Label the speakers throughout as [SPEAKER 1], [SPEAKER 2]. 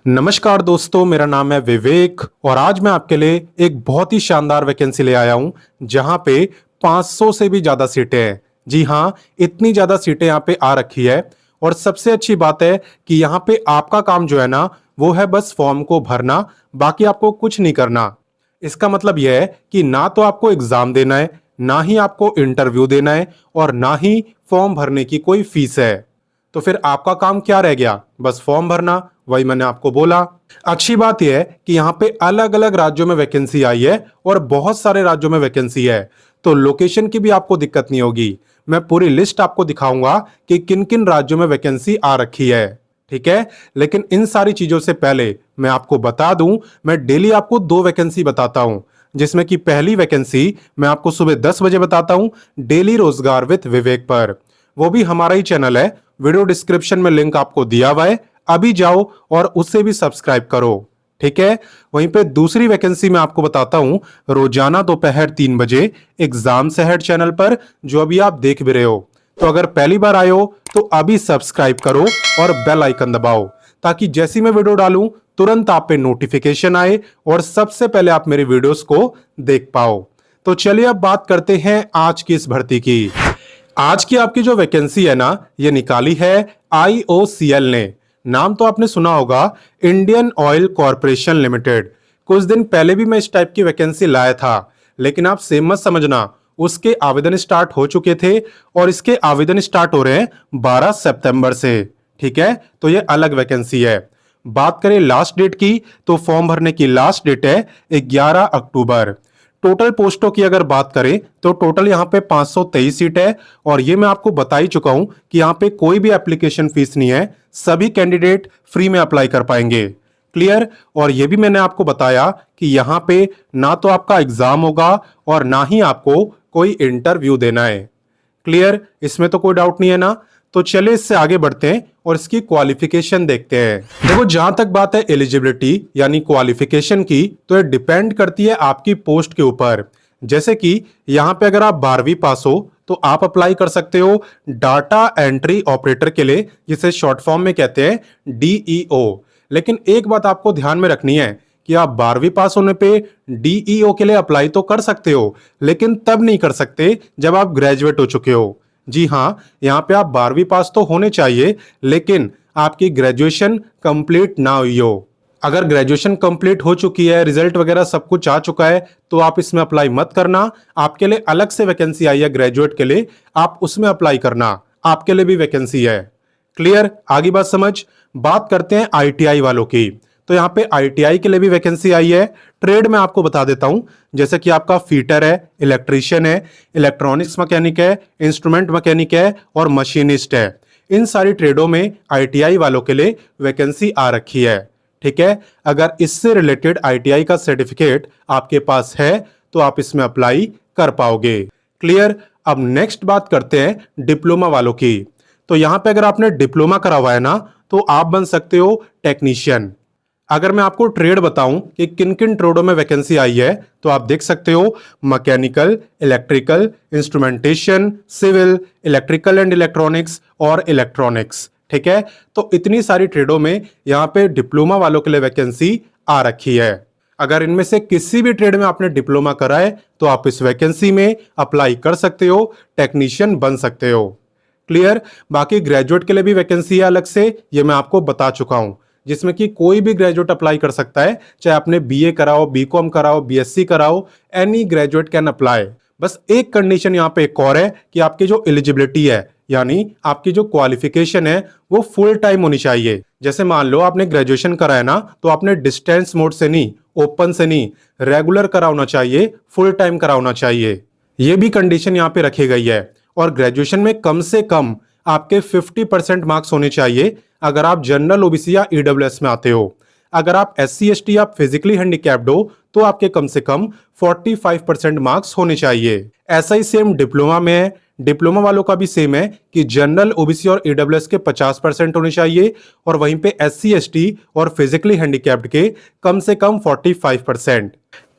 [SPEAKER 1] नमस्कार दोस्तों, मेरा नाम है विवेक और आज मैं आपके लिए एक बहुत ही शानदार वैकेंसी ले आया हूं जहां पे 500 से भी ज्यादा सीटें हैं। जी हां, इतनी ज्यादा सीटें यहां पे आ रखी है और सबसे अच्छी बात है कि यहां पे आपका काम जो है ना वो है बस फॉर्म को भरना, बाकी आपको कुछ नहीं करना। इसका मतलब यह है कि ना तो आपको एग्जाम देना है, ना ही आपको इंटरव्यू देना है और ना ही फॉर्म भरने की कोई फीस है। तो फिर आपका काम क्या रह गया? बस फॉर्म भरना। वही मैंने आपको बोला। अच्छी बात यह है कि यहाँ पे अलग अलग राज्यों में वैकेंसी आई है और बहुत सारे राज्यों में वैकेंसी है, तो लोकेशन की भी आपको दिक्कत नहीं होगी। मैं पूरी लिस्ट आपको दिखाऊंगा कि किन किन राज्यों में वैकेंसी आ रखी है। ठीक है, लेकिन इन सारी चीजों से पहले मैं आपको बता दूं, मैं डेली आपको 2 वैकेंसी बताता हूं, जिसमें कि पहली वैकेंसी मैं आपको सुबह 10 बजे बताता हूं डेली रोजगार विद विवेक पर। वो भी हमारा ही चैनल है, वीडियो डिस्क्रिप्शन में लिंक आपको दिया हुआ है, अभी जाओ और उससे भी सब्सक्राइब करो। ठीक है, वहीं पे दूसरी वैकेंसी मैं आपको बताता हूं रोजाना दोपहर 3 बजे एग्जाम से हेड चैनल पर, जो अभी आप देख भी रहे हो। तो अगर पहली बार आए हो तो अभी सब्सक्राइब करो और बेल आइकन दबाओ, ताकि जैसी मैं वीडियो डालूं तुरंत आप पे नोटिफिकेशन आए और सबसे पहले आप मेरे वीडियोस को देख पाओ। तो चलिए अब बात करते हैं आज की इस भर्ती की। आज की आपकी जो वैकेंसी है ना, ये निकाली है IOCL ने। नाम तो आपने सुना होगा, इंडियन ऑयल कॉरपोरेशन लिमिटेड। कुछ दिन पहले भी मैं इस टाइप की वैकेंसी लाया था, लेकिन आप सेम मत समझना, उसके आवेदन स्टार्ट हो चुके थे और इसके आवेदन स्टार्ट हो रहे हैं 12 सितंबर से। ठीक है, तो ये अलग वैकेंसी है। बात करें लास्ट डेट की, तो फॉर्म भरने की लास्ट डेट है 11 अक्टूबर। टोटल पोस्टों की अगर बात करें तो टोटल यहाँ पे 523 सीट है और ये मैं आपको बता ही चुका हूं कि यहाँ पे कोई भी एप्लीकेशन फीस नहीं है, सभी कैंडिडेट फ्री में अप्लाई कर पाएंगे। क्लियर? और ये भी मैंने आपको बताया कि यहाँ पे ना तो आपका एग्जाम होगा और ना ही आपको कोई इंटरव्यू देना है। क्लियर? इसमें तो कोई डाउट नहीं है ना? तो चलिए इससे आगे बढ़ते हैं और इसकी क्वालिफिकेशन देखते हैं। देखो, जहां तक बात है एलिजिबिलिटी यानी क्वालिफिकेशन की, तो ये डिपेंड करती है आपकी पोस्ट के ऊपर। जैसे कि यहां पे अगर आप 12वीं पास हो तो आप अप्लाई कर सकते हो डाटा एंट्री ऑपरेटर के लिए, जिसे शॉर्ट फॉर्म में कहते हैं DEO। लेकिन एक बात आपको ध्यान में रखनी है कि आप 12वीं पास होने पे DEO के लिए अप्लाई तो कर सकते हो, लेकिन तब नहीं कर सकते जब आप ग्रेजुएट हो चुके हो। जी हाँ, यहाँ पे आप 12वीं पास तो होने चाहिए, लेकिन आपकी ग्रेजुएशन कंप्लीट ना हुई हो। अगर ग्रेजुएशन कंप्लीट हो चुकी है, रिजल्ट वगैरह सब कुछ आ चुका है, तो आप इसमें अप्लाई मत करना। आपके लिए अलग से वैकेंसी आई है ग्रेजुएट के लिए, आप उसमें अप्लाई करना, आपके लिए भी वैकेंसी है। क्लियर? आगे बात समझ। बात करते हैं ITI वालों की। तो यहाँ पे ITI के लिए भी वैकेंसी आई है। ट्रेड में आपको बता देता हूं, जैसे कि आपका फीटर है, इलेक्ट्रीशियन है, इलेक्ट्रॉनिक्स मैकेनिक है, इंस्ट्रूमेंट मैकेनिक है और मशीनिस्ट है। इन सारी ट्रेडों में ITI वालों के लिए वैकेंसी आ रखी है। ठीक है, अगर इससे रिलेटेड ITI का सर्टिफिकेट आपके पास है तो आप इसमें अप्लाई कर पाओगे। क्लियर? अब नेक्स्ट बात करते हैं डिप्लोमा वालों की। तो यहां पे अगर आपने डिप्लोमा करा हुआ है ना, तो आप बन सकते हो टेक्नीशियन। अगर मैं आपको ट्रेड बताऊं कि किन किन ट्रेडों में वैकेंसी आई है, तो आप देख सकते हो mechanical, electrical, instrumentation, civil, electrical and electronics और इलेक्ट्रॉनिक्स। ठीक है, तो इतनी सारी ट्रेडों में यहाँ पे डिप्लोमा वालों के लिए वैकेंसी आ रखी है। अगर इनमें से किसी भी ट्रेड में आपने डिप्लोमा करा है तो आप इस वैकेंसी में अप्लाई कर सकते हो, टेक्नीशियन बन सकते हो। क्लियर? बाकी ग्रेजुएट के लिए भी वैकेंसी है अलग से, ये मैं आपको बता चुका हूं, जिसमें कि कोई भी ग्रेजुएट अप्लाई कर सकता है, चाहे आपने BA कराओ, BCom कराओ, BSc कराओ, एनी ग्रेजुएट कैन अप्लाई। बस एक कंडीशन यहाँ पे एक और है कि आपकी जो एलिजिबिलिटी है यानी आपकी जो क्वालिफिकेशन है वो फुल टाइम होनी चाहिए। जैसे मान लो आपने ग्रेजुएशन करा है ना, तो आपने डिस्टेंस मोड से नहीं, ओपन से नहीं, रेगुलर करा होना चाहिए, फुल टाइम करा होना चाहिए। ये भी कंडीशन यहाँ पे रखी गई है। और ग्रेजुएशन में कम से कम आपके 50% मार्क्स होने चाहिए अगर आप जनरल OBC या EWS में आते हो। अगर आप SC ST या फिजिकली हैंडीकैप्ड हो तो आपके कम से कम 45% मार्क्स होने चाहिए। ऐसा ही सेम डिप्लोमा में है। डिप्लोमा वालों का भी सेम है कि जनरल OBC और EWS के 50% होने चाहिए और वहीं पे SC ST और फिजिकली हैंडीकैप्ड के कम से कम 45%।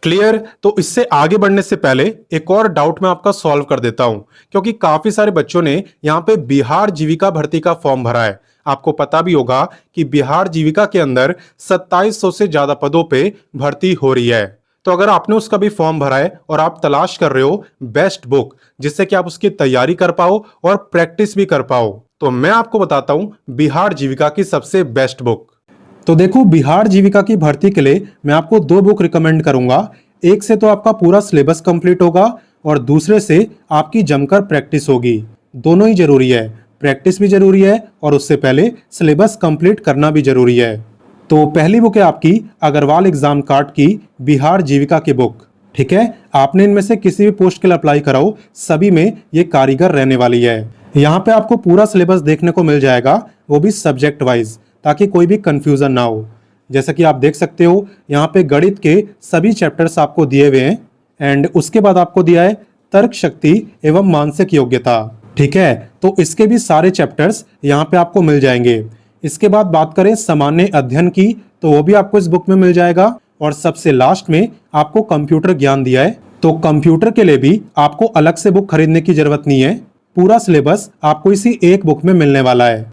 [SPEAKER 1] क्लियर? तो इससे आगे बढ़ने से पहले एक और डाउट मैं आपका सॉल्व कर देता हूं, क्योंकि काफी सारे बच्चों ने यहाँ पे बिहार जीविका भर्ती का फॉर्म भरा है। आपको पता भी होगा कि बिहार जीविका के अंदर 2700 से ज्यादा पदों पे भर्ती हो रही है। तो अगर आपने उसका भी फॉर्म भरा है और आप तलाश कर रहे हो बेस्ट बुक जिससे कि आप उसकी तैयारी कर पाओ और प्रैक्टिस भी कर पाओ, तो मैं आपको बताता हूं बिहार जीविका की सबसे बेस्ट बुक। तो देखो, बिहार जीविका की भर्ती के लिए मैं आपको दो बुक रिकमेंड करूंगा। एक से तो आपका पूरा सिलेबस कंप्लीट होगा और दूसरे से आपकी जमकर प्रैक्टिस होगी। दोनों ही जरूरी है, प्रैक्टिस भी जरूरी है और उससे पहले सिलेबस कंप्लीट करना भी जरूरी है। तो पहली बुक है आपकी अग्रवाल एग्जाम कार्ड की बिहार जीविका की बुक। ठीक है, आपने इनमें से किसी भी पोस्ट के लिए अप्लाई कराओ, सभी में ये कारीगर रहने वाली है। यहाँ पे आपको पूरा सिलेबस देखने को मिल जाएगा, वो भी सब्जेक्ट वाइज, ताकि कोई भी कंफ्यूजन ना हो। जैसा कि आप देख सकते हो, यहाँ पे गणित के सभी चैप्टर्स आपको दिए हुए हैं एंड उसके बाद आपको दिया है तर्क शक्ति एवं मानसिक योग्यता। ठीक है, तो इसके भी सारे चैप्टर्स यहाँ पे आपको मिल जाएंगे। इसके बाद बात करें सामान्य अध्ययन की, तो वो भी आपको इस बुक में मिल जाएगा। और सबसे लास्ट में आपको कंप्यूटर ज्ञान दिया है, तो कंप्यूटर के लिए भी आपको अलग से बुक खरीदने की जरूरत नहीं है, पूरा सिलेबस आपको इसी एक बुक में मिलने वाला है।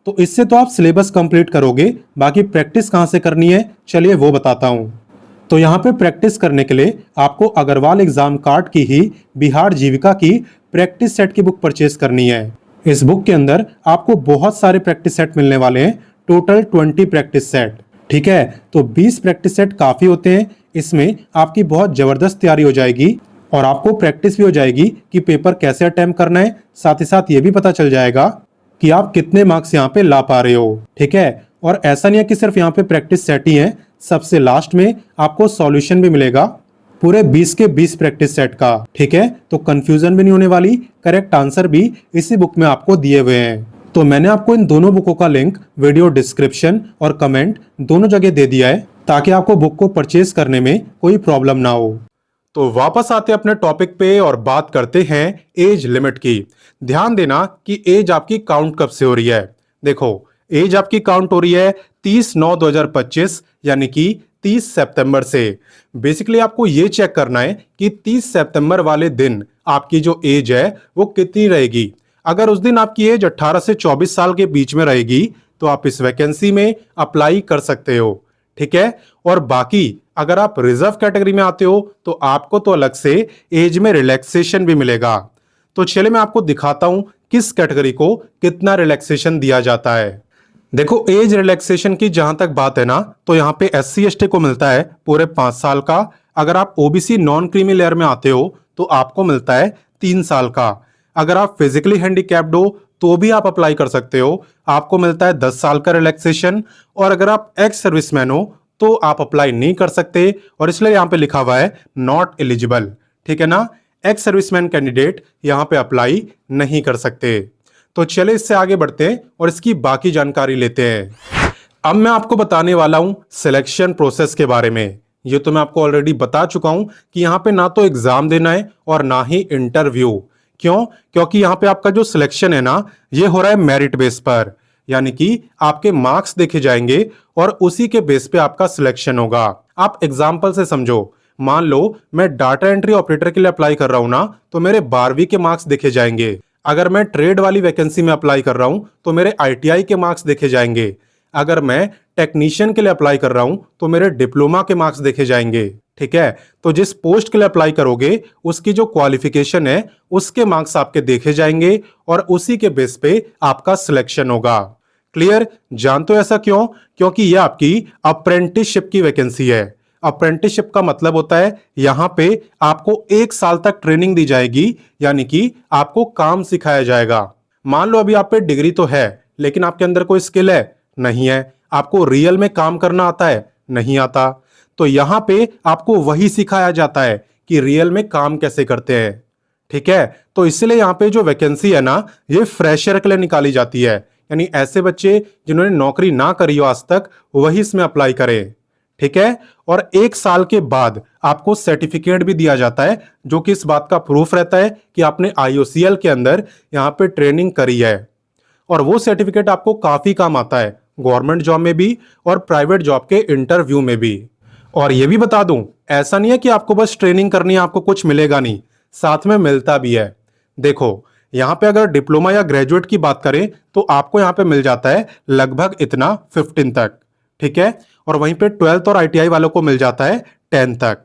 [SPEAKER 1] तो इससे तो आप सिलेबस कंप्लीट करोगे, बाकी प्रैक्टिस कहाँ से करनी है चलिए वो बताता हूँ। तो यहाँ पे प्रैक्टिस करने के लिए आपको अग्रवाल एग्जाम कार्ड की ही बिहार जीविका की प्रैक्टिस सेट की बुक परचेज करनी है। इस बुक के अंदर आपको बहुत सारे प्रैक्टिस सेट मिलने वाले हैं, टोटल 20 प्रैक्टिस सेट। ठीक है, तो 20 प्रैक्टिस सेट काफी होते हैं, इसमें आपकी बहुत जबरदस्त तैयारी हो जाएगी और आपको प्रैक्टिस भी हो जाएगी कि पेपर कैसे अटेम्प्ट करना है। साथ ही साथ ये भी पता चल जाएगा कि आप कितने मार्क्स यहाँ पे ला पा रहे हो। ठीक है, और ऐसा नहीं है कि सिर्फ यहाँ पे प्रैक्टिस सेट ही है, सबसे लास्ट में आपको सॉल्यूशन भी मिलेगा पूरे 20 के 20 प्रैक्टिस सेट का। ठीक है, तो कंफ्यूजन भी नहीं होने वाली, करेक्ट आंसर भी इसी बुक में आपको दिए हुए हैं। तो मैंने आपको इन दोनों बुकों का लिंक वीडियो डिस्क्रिप्शन और कमेंट दोनों जगह दे दिया है, ताकि आपको बुक को परचेज करने में कोई प्रॉब्लम ना हो। तो वापस आते अपने टॉपिक पे और बात करते हैं एज लिमिट की। ध्यान देना कि एज आपकी काउंट कब से हो रही है। देखो, एज आपकी काउंट हो रही है 30/9/2025 यानी कि 30 सितंबर से। बेसिकली आपको ये चेक करना है कि 30 सितंबर वाले दिन आपकी जो एज है वो कितनी रहेगी। अगर उस दिन आपकी एज 18 से 24 साल के बीच में रहेगी तो आप इस वैकेंसी में अप्लाई कर सकते हो। ठीक है, और बाकी अगर आप रिजर्व कैटेगरी में आते हो तो आपको तो अलग से एज में रिलैक्सेशन भी मिलेगा। तो चलिए मैं आपको दिखाता हूं किस कैटेगरी को कितना रिलैक्सेशन दिया जाता है। देखो, एज रिलैक्सेशन की जहां तक बात है ना, तो यहाँ पे SC/ST को मिलता है पूरे 5 साल का। अगर आप OBC नॉन क्रीमी लेयर में आते हो तो आपको मिलता है 3 साल का। अगर आप फिजिकली हैंडीकैप्ड हो तो भी आप अप्लाई कर सकते हो, आपको मिलता है 10 साल का रिलैक्सेशन। और अगर आप एक्स सर्विसमैन हो तो आप अप्लाई नहीं कर सकते, और इसलिए यहाँ पे लिखा हुआ है नॉट एलिजिबल। ठीक है ना, एक्स सर्विसमैन कैंडिडेट यहाँ पे अप्लाई नहीं कर सकते। तो चले इससे आगे बढ़ते हैं और इसकी बाकी जानकारी लेते हैं। अब मैं आपको बताने वाला हूं सिलेक्शन प्रोसेस के बारे में। ये तो मैं आपको ऑलरेडी बता चुका हूं कि यहाँ पे ना तो एग्जाम देना है और ना ही इंटरव्यू। क्यों? क्योंकि यहाँ पे आपका जो सिलेक्शन है ना, ये हो रहा है मेरिट बेस पर, यानी कि आपके मार्क्स देखे जाएंगे और उसी के बेस पे आपका सिलेक्शन होगा। आप एग्जाम्पल से समझो, मान लो मैं डाटा एंट्री ऑपरेटर के लिए अप्लाई कर रहा हूं ना, तो मेरे 12वीं के मार्क्स देखे जाएंगे। अगर मैं ट्रेड वाली वैकेंसी में अप्लाई कर रहा हूं तो मेरे ITI के मार्क्स देखे जाएंगे। अगर मैं टेक्नीशियन के लिए अप्लाई कर रहा हूं तो मेरे डिप्लोमा के मार्क्स देखे जाएंगे। ठीक है, तो जिस पोस्ट के लिए अप्लाई करोगे उसकी जो क्वालिफिकेशन है उसके मार्क्स आपके देखे जाएंगे और उसी के बेस पे आपका सिलेक्शन होगा। क्लियर? जानते हो ऐसा क्यों? क्योंकि यह आपकी अप्रेंटिसशिप की वैकेंसी है। अप्रेंटिसशिप का मतलब होता है यहां पे आपको 1 साल तक ट्रेनिंग दी जाएगी, यानी कि आपको काम सिखाया जाएगा। मान लो अभी आप पे डिग्री तो है लेकिन आपके अंदर कोई स्किल है नहीं है, आपको रियल में काम करना आता है नहीं आता, तो यहां पे आपको वही सिखाया जाता है कि रियल में काम कैसे करते हैं। ठीक है, तो इसलिए यहाँ पे जो वैकेंसी है ना, ये फ्रेशर के लिए निकाली जाती है, यानी ऐसे बच्चे जिन्होंने नौकरी ना करी हो आज तक वही इसमें अप्लाई करें। ठीक है, और 1 साल के बाद आपको सर्टिफिकेट भी दिया जाता है जो कि इस बात का प्रूफ रहता है कि आपने IOCL के अंदर यहाँ पे ट्रेनिंग करी है। और वो सर्टिफिकेट आपको काफी काम आता है, गवर्नमेंट जॉब में भी और प्राइवेट जॉब के इंटरव्यू में भी। और ये भी बता दूं, ऐसा नहीं है कि आपको बस ट्रेनिंग करनी है आपको कुछ मिलेगा नहीं, साथ में मिलता भी है। देखो, यहाँ पे अगर डिप्लोमा या ग्रेजुएट की बात करें तो आपको यहाँ पे मिल जाता है लगभग इतना 15 तक, ठीक है। और वहीं पे 12th और आईटीआई वालों को मिल जाता है 10 तक।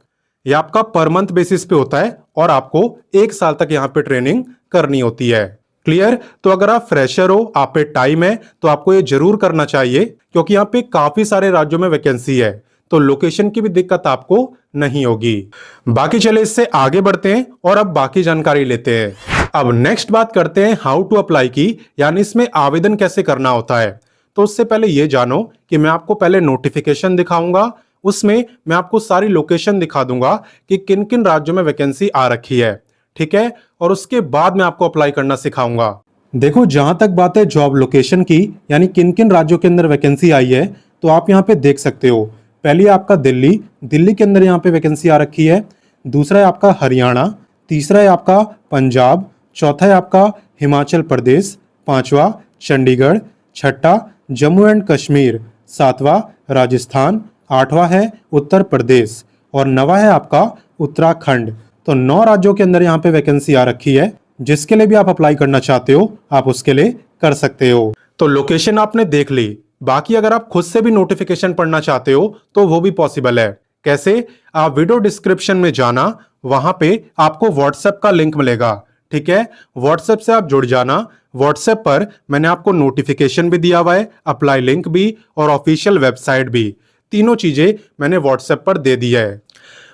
[SPEAKER 1] यह आपका पर मंथ बेसिस पे होता है और आपको 1 साल तक यहाँ पे ट्रेनिंग करनी होती है। क्लियर? तो अगर आप फ्रेशर हो, आप पे टाइम है, तो आपको ये जरूर करना चाहिए, क्योंकि यहाँ पे काफी सारे राज्यों में वैकेंसी है, तो लोकेशन की भी दिक्कत आपको नहीं होगी। बाकी चले इससे आगे बढ़ते हैं और अब बाकी जानकारी लेते हैं। अब नेक्स्ट बात करते हैं हाउ टू अप्लाई की, यानी इसमें आवेदन कैसे करना होता है। तो उससे पहले ये जानो कि मैं आपको पहले नोटिफिकेशन दिखाऊंगा, उसमें मैं आपको सारी लोकेशन दिखा दूंगा कि किन किन राज्यों में वैकेंसी आ रखी है, ठीक है। और उसके बाद मैं आपको अप्लाई करना सिखाऊंगा। देखो, जहां तक बात है जॉब लोकेशन की, यानी किन किन राज्यों के अंदर वैकेंसी आई है, तो आप यहाँ पे देख सकते हो। पहली है आपका दिल्ली, दिल्ली के अंदर यहाँ पे वैकेंसी आ रखी है। दूसरा है आपका हरियाणा, तीसरा है आपका पंजाब, चौथा है आपका हिमाचल प्रदेश, पांचवा चंडीगढ़, छठा जम्मू एंड कश्मीर, सातवां राजस्थान, आठवां है उत्तर प्रदेश और नवा है आपका उत्तराखंड। तो 9 राज्यों के अंदर यहाँ पे वैकेंसी आ रखी है। जिसके लिए भी आप अप्लाई करना चाहते हो आप उसके लिए कर सकते हो। तो लोकेशन आपने देख ली। बाकी अगर आप खुद से भी नोटिफिकेशन पढ़ना चाहते हो तो वो भी पॉसिबल है। कैसे? आप वीडियो डिस्क्रिप्शन में जाना, वहां पे आपको व्हाट्सएप का लिंक मिलेगा, ठीक है। व्हाट्सएप से आप जुड़ जाना। व्हाट्सएप पर मैंने आपको नोटिफिकेशन भी दिया हुआ है, अप्लाई लिंक भी और ऑफिशियल वेबसाइट भी, तीनों चीजें मैंने व्हाट्सएप पर दे दी है।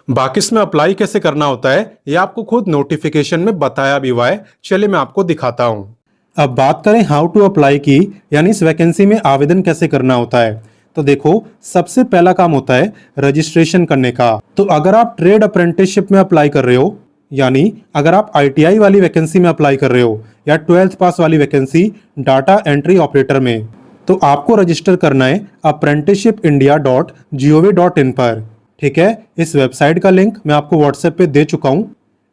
[SPEAKER 1] बाकी इसमें अप्लाई कैसे करना होता है ये आपको खुद नोटिफिकेशन में बताया भी हुआ है। चलिए मैं आपको दिखाता हूं। अब बात करें हाउ टू अप्लाई की, यानी इस वैकेंसी में आवेदन कैसे करना होता है। तो देखो, सबसे पहला काम होता है रजिस्ट्रेशन करने का। तो अगर आप ट्रेड अप्रेंटिसशिप में अप्लाई कर रहे हो, यानी अगर आप आईटीआई वाली वैकेंसी में अप्लाई कर रहे हो या 12th पास वाली वैकेंसी डाटा एंट्री ऑपरेटर में, तो आपको रजिस्टर करना है apprenticeshipindia.gov.in पर, ठीक है। इस वेबसाइट का लिंक मैं आपको व्हाट्सएप पे दे चुका हूं।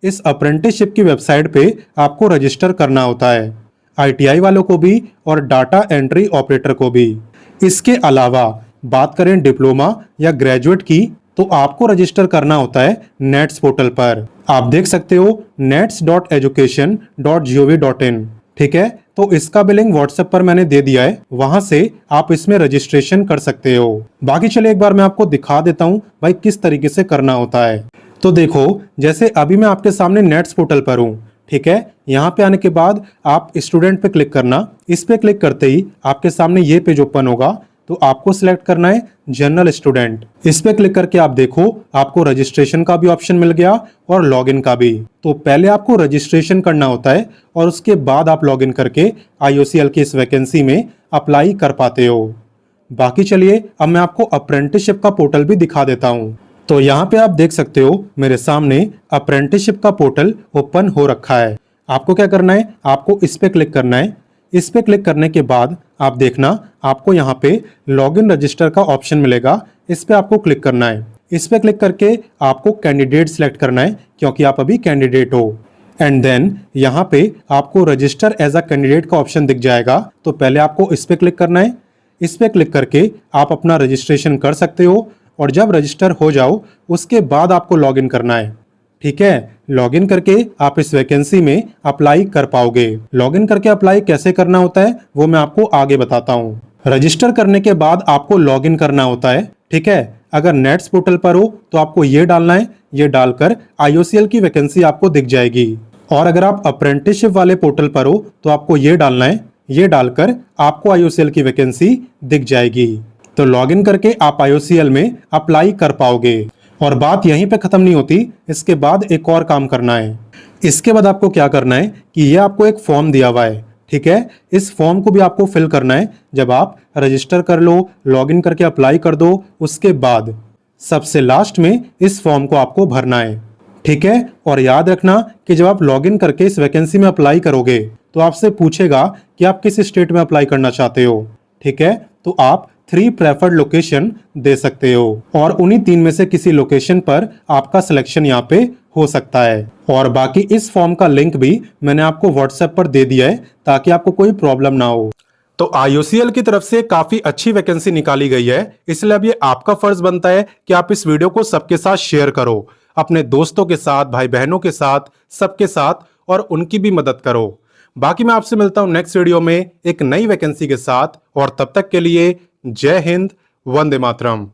[SPEAKER 1] इस अप्रेंटिसशिप की वेबसाइट पे आपको रजिस्टर करना होता है, आईटीआई वालों को भी और डाटा एंट्री ऑपरेटर को भी। इसके अलावा बात करें डिप्लोमा या ग्रेजुएट की, तो आपको रजिस्टर करना होता है नेट्स पोर्टल पर। आप देख सकते हो nets.education.gov.in, ठीक है। तो इसका भी लिंक व्हाट्सएप पर मैंने दे दिया है, वहां से आप इसमें रजिस्ट्रेशन कर सकते हो। बाकी चलिए एक बार मैं आपको दिखा देता हूं भाई किस तरीके से करना होता है। तो देखो, जैसे अभी मैं आपके सामने नेट्स पोर्टल पर हूं, ठीक है। यहाँ पे आने के बाद आप स्टूडेंट पे क्लिक करना। इस पे क्लिक करते ही आपके सामने ये पेज ओपन होगा। तो आपको सिलेक्ट करना है जनरल स्टूडेंट। इस पे क्लिक करके आप देखो, आपको रजिस्ट्रेशन का भी ऑप्शन मिल गया और लॉगिन का भी। तो पहले आपको रजिस्ट्रेशन करना होता है और उसके बाद आप लॉगिन करके आईओसीएल की इस वैकेंसी में अप्लाई कर पाते हो। बाकी चलिए अब मैं आपको अप्रेंटिसशिप का पोर्टल भी दिखा देता हूँ। तो यहाँ पे आप देख सकते हो मेरे सामने अप्रेंटिसशिप का पोर्टल ओपन हो रखा है। आपको क्या करना है, आपको इस पे क्लिक करना है। इस पे क्लिक करने के बाद आप देखना, आपको यहाँ पे लॉगिन रजिस्टर का ऑप्शन मिलेगा। इस पे आपको क्लिक करना है। इस पे क्लिक करके आपको कैंडिडेट सिलेक्ट करना है, क्योंकि आप अभी कैंडिडेट हो। एंड देन यहाँ पे आपको रजिस्टर एज अ कैंडिडेट का ऑप्शन दिख जाएगा। तो पहले आपको इस पे क्लिक करना है। इस पे क्लिक करके आप अपना रजिस्ट्रेशन कर सकते हो और जब रजिस्टर हो जाओ उसके बाद आपको लॉगिन करना है, ठीक है। लॉगिन करके आप इस वैकेंसी में अप्लाई कर पाओगे। लॉगिन करके अप्लाई कैसे करना होता है वो मैं आपको आगे बताता हूँ। रजिस्टर करने के बाद आपको लॉगिन करना होता है, ठीक है। अगर नेट्स पोर्टल पर हो तो आपको ये डालना है, ये डालकर आईओसीएल की वैकेंसी आपको दिख जाएगी। और अगर आप अप्रेंटिसशिप वाले पोर्टल पर हो तो आपको ये डालना है, ये डालकर आपको आईओसीएल की वैकेंसी दिख जाएगी। तो लॉगिन करके आप आईओसीएल में अप्लाई कर पाओगे। और बात यहीं पे खत्म नहीं होती, इसके बाद एक और काम करना है। इसके बाद आपको क्या करना है कि ये आपको एक फॉर्म दिया हुआ है, ठीक है। इस फॉर्म को भी आपको फिल करना है। जब आप रजिस्टर कर लो, लॉगिन करके अप्लाई कर दो, उसके बाद सबसे लास्ट में इस फॉर्म को आपको भरना है, ठीक है। और याद रखना कि जब आप लॉगिन करके इस वैकेंसी में अप्लाई करोगे तो आपसे पूछेगा कि आप किस स्टेट में अप्लाई करना चाहते हो, ठीक है। तो आप 3 प्रेफर्ड लोकेशन दे सकते हो और उन्हीं 3 में से किसी लोकेशन पर आपका सिलेक्शन यहाँ पे हो सकता है। और बाकी इस फॉर्म का लिंक भी मैंने आपको व्हाट्सएप पर दे दिया है ताकि आपको कोई प्रॉब्लम ना हो। तो आईओसीएल की तरफ से काफी अच्छी वैकेंसी निकाली गई है, इसलिए अब ये आपका फर्ज बनता है कि आप इस वीडियो को सबके साथ शेयर करो, अपने दोस्तों के साथ, भाई बहनों के साथ, सबके साथ, और उनकी भी मदद करो। बाकी मैं आपसे मिलता हूं नेक्स्ट वीडियो में एक नई वैकेंसी के साथ, और तब तक के लिए जय हिंद, वंदे मातरम।